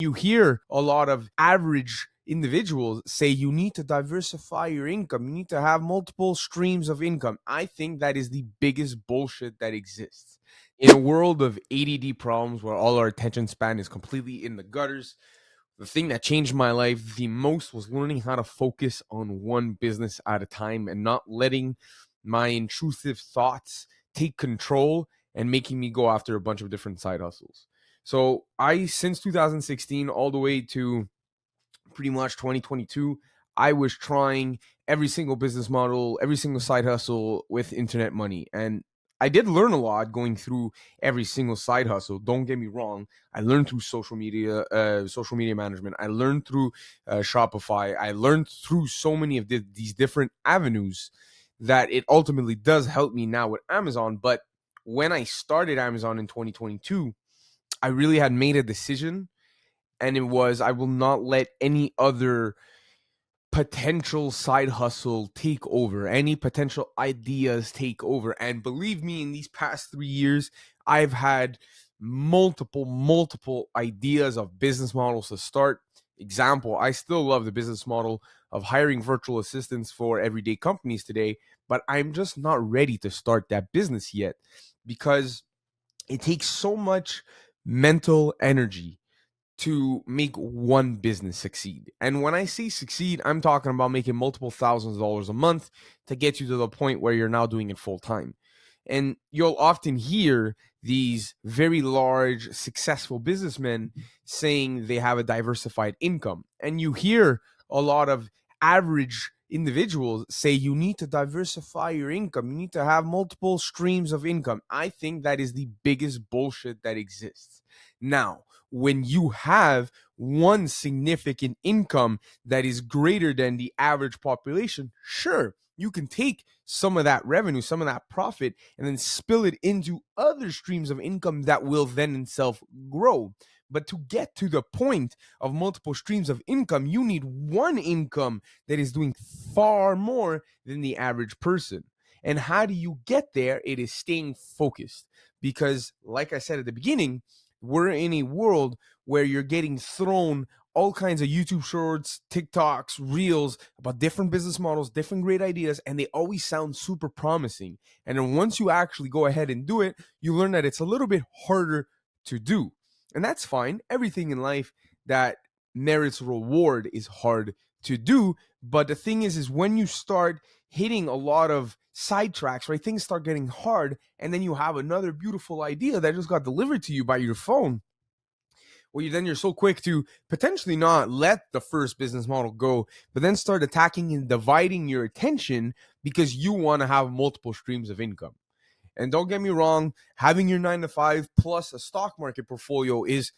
You hear a lot of average individuals say you need to diversify your income. You need to have multiple streams of income. I think that is the biggest bullshit that exists. In a world of ADD problems where all our attention span is completely in the gutters, the thing that changed my life the most was learning how to focus on one business at a time and not letting my intrusive thoughts take control and making me go after a bunch of different side hustles. So since 2016 all the way to pretty much 2022, I was trying every single business model, every single side hustle with internet money. And I did learn a lot going through every single side hustle. Don't get me wrong. I learned through social media management. I learned through Shopify. I learned through so many of these different avenues that it ultimately does help me now with Amazon. But when I started Amazon in 2022, I really had made a decision, and it was I will not let any other potential side hustle take over, any potential ideas take over. And believe me, in these past 3 years, I've had multiple ideas of business models to start. Example, I still love the business model of hiring virtual assistants for everyday companies today, but I'm just not ready to start that business yet because it takes so much mental energy to make one business succeed. And when I say succeed, I'm talking about making multiple thousands of dollars a month to get you to the point where you're now doing it full time. And you'll often hear these very large, successful businessmen saying they have a diversified income. And you hear a lot of average individuals say you need to diversify your income. You need to have multiple streams of income. I think that is the biggest bullshit that exists. Now, when you have one significant income that is greater than the average population, sure, you can take some of that revenue, some of that profit, and then spill it into other streams of income that will then itself grow. But to get to the point of multiple streams of income, you need one income that is doing far more than the average person. And how do you get there? It is staying focused. Because, like I said at the beginning, we're in a world where you're getting thrown all kinds of YouTube shorts, TikToks, reels about different business models, different great ideas, and they always sound super promising. And then once you actually go ahead and do it, you learn that it's a little bit harder to do. And that's fine. Everything in life that merits reward is hard to do. But the thing is when you start hitting a lot of sidetracks, right? Things start getting hard, and then you have another beautiful idea that just got delivered to you by your phone. Well, you're so quick to potentially not let the first business model go, but then start attacking and dividing your attention because you want to have multiple streams of income. And don't get me wrong, having your 9 to 5 plus a stock market portfolio is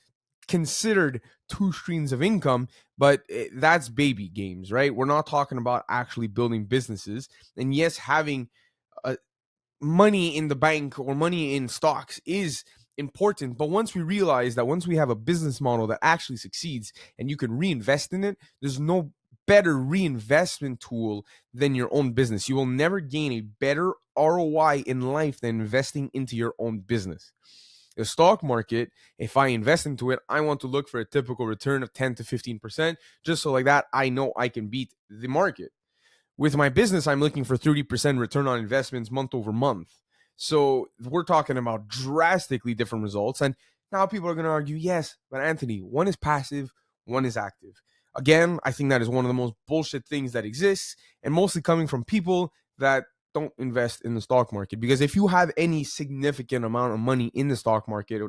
considered two streams of income, but that's baby games, right? We're not talking about actually building businesses. And yes, having money in the bank or money in stocks is important, but once we have a business model that actually succeeds and you can reinvest in it, there's no better reinvestment tool than your own business. You will never gain a better ROI in life than investing into your own business. The stock market, if I invest into it, I want to look for a typical return of 10 to 15%, just so like that I know I can beat the market. With my business, I'm looking for 30% return on investments month over month. So we're talking about drastically different results. And now people are going to argue, yes, but Anthony, one is passive, one is active. Again, I think that is one of the most bullshit things that exists, and mostly coming from people that don't invest in the stock market. Because if you have any significant amount of money in the stock market,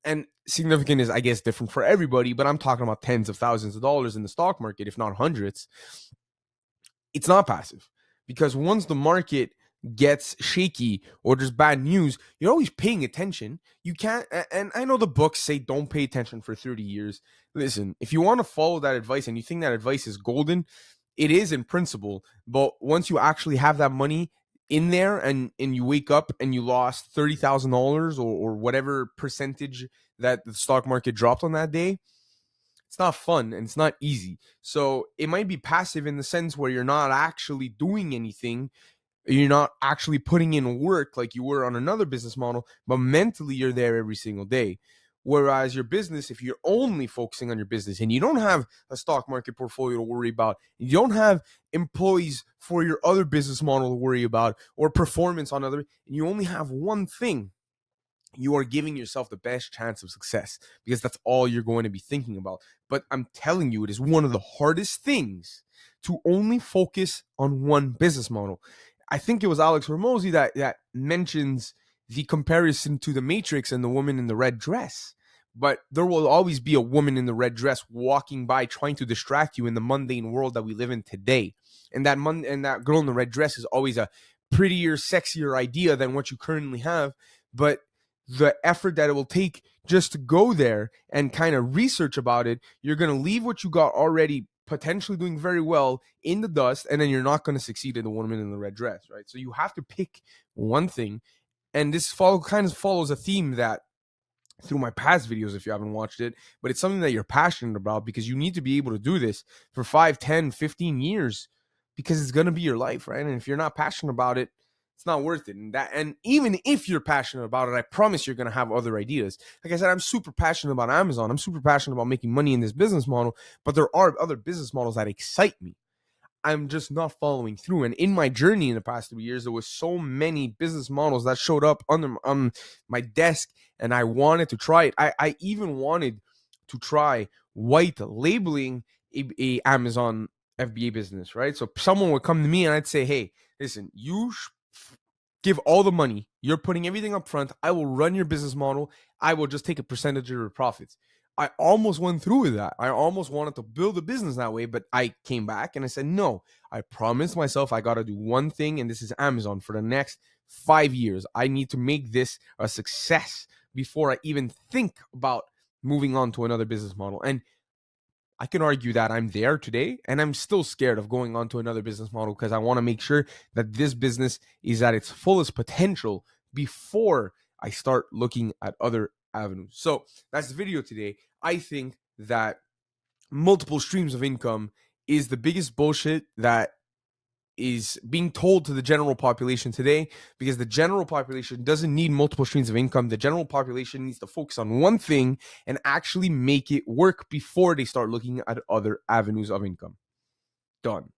and significant is, I guess, different for everybody, but I'm talking about tens of thousands of dollars in the stock market, if not hundreds, it's not passive, because once the market gets shaky or there's bad news, you're always paying attention. You can't, and I know the books say don't pay attention for 30 years. Listen, if you want to follow that advice and you think that advice is golden, it is in principle. But once you actually have that money in there and you wake up and you lost $30,000 or whatever percentage that the stock market dropped on that day, it's not fun and it's not easy. So it might be passive in the sense where you're not actually doing anything. You're not actually putting in work like you were on another business model, but mentally you're there every single day. Whereas your business, if you're only focusing on your business and you don't have a stock market portfolio to worry about, you don't have employees for your other business model to worry about, or performance on other, and you only have one thing, you are giving yourself the best chance of success, because that's all you're going to be thinking about. But I'm telling you, it is one of the hardest things to only focus on one business model. I think it was Alex Ramosi that mentions the comparison to the Matrix and the woman in the red dress. But there will always be a woman in the red dress walking by trying to distract you in the mundane world that we live in today. And that girl in the red dress is always a prettier, sexier idea than what you currently have. But the effort that it will take just to go there and kind of research about it, you're going to leave what you got already potentially doing very well in the dust, and then you're not going to succeed in the woman in the red dress, right? So you have to pick one thing, and this kind of follows a theme that through my past videos, if you haven't watched it, but it's something that you're passionate about, because you need to be able to do this for 5, 10, 15 years, because it's going to be your life, right? And if you're not passionate about it, it's not worth it. And even if you're passionate about it, I promise you're going to have other ideas. Like I said, I'm super passionate about Amazon. I'm super passionate about making money in this business model, but there are other business models that excite me. I'm just not following through. And in my journey in the past 3 years, there was so many business models that showed up on my desk, and I wanted to try it. I even wanted to try white labeling a Amazon FBA business, right? So someone would come to me and I'd say, hey, listen, give all the money. You're putting everything up front. I will run your business model. I will just take a percentage of your profits. I almost went through with that. I almost wanted to build a business that way, but I came back and I said, no, I promised myself I got to do one thing, and this is Amazon for the next 5 years. I need to make this a success before I even think about moving on to another business model. And I can argue that I'm there today, and I'm still scared of going on to another business model, because I want to make sure that this business is at its fullest potential before I start looking at other avenues. So that's the video today. I think that multiple streams of income is the biggest bullshit that is being told to the general population today, because the general population doesn't need multiple streams of income. The general population needs to focus on one thing and actually make it work before they start looking at other avenues of income. Done.